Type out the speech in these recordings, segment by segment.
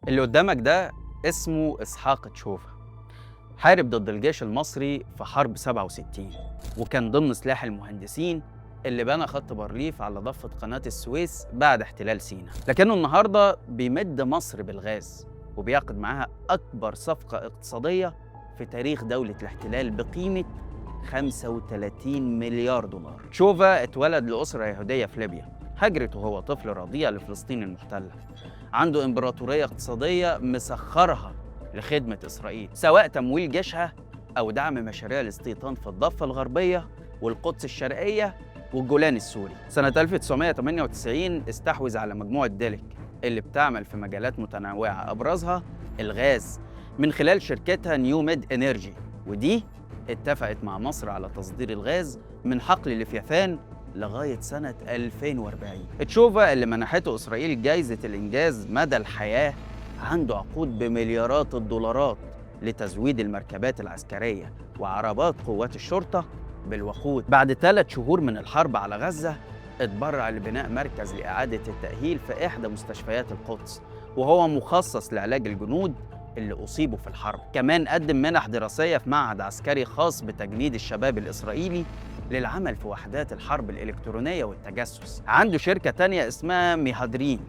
اللي قدامك ده اسمه إسحاق تشوفا. حارب ضد الجيش المصري في حرب 67، وكان ضمن سلاح المهندسين اللي بنى خط بارليف على ضفة قناة السويس بعد احتلال سيناء. لكنه النهارده بيمد مصر بالغاز وبيعقد معاها أكبر صفقة اقتصادية في تاريخ دولة الاحتلال بقيمة 35 مليار دولار. تشوفا اتولد لأسرة يهودية في ليبيا، هاجرت وهو طفل رضيع لفلسطين المحتلة. عنده إمبراطورية اقتصادية مسخرها لخدمة إسرائيل، سواء تمويل جيشها أو دعم مشاريع الاستيطان في الضفة الغربية والقدس الشرقية والجولان السوري. سنة 1998 استحوذ على مجموعة ديليك اللي بتعمل في مجالات متنوعة أبرزها الغاز من خلال شركتها نيو ميد انرجي، ودي اتفقت مع مصر على تصدير الغاز من حقل لفيافان لغاية سنة 2040. تشوفا اللي منحته إسرائيل جايزة الإنجاز مدى الحياة عنده عقود بمليارات الدولارات لتزويد المركبات العسكرية وعربات قوات الشرطة بالوقود. بعد 3 شهور من الحرب على غزة اتبرع لبناء مركز لإعادة التأهيل في إحدى مستشفيات القدس، وهو مخصص لعلاج الجنود اللي أصيبوا في الحرب. كمان قدم منح دراسية في معهد عسكري خاص بتجنيد الشباب الإسرائيلي للعمل في وحدات الحرب الإلكترونية والتجسس. عنده شركة تانية اسمها ميهادرين،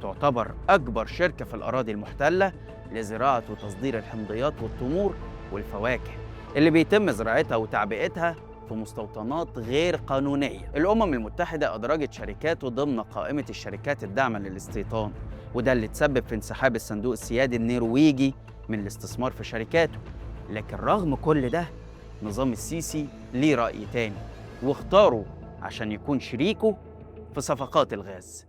تعتبر أكبر شركة في الأراضي المحتلة لزراعة وتصدير الحمضيات والتمور والفواكه اللي بيتم زراعتها وتعبئتها في مستوطنات غير قانونية. الأمم المتحدة أدرجت شركاته ضمن قائمة الشركات الداعمة للاستيطان، وده اللي تسبب في انسحاب الصندوق السيادي النرويجي من الاستثمار في شركاته. لكن رغم كل ده نظام السيسي ليه رأي تاني واختاره عشان يكون شريكه في صفقات الغاز.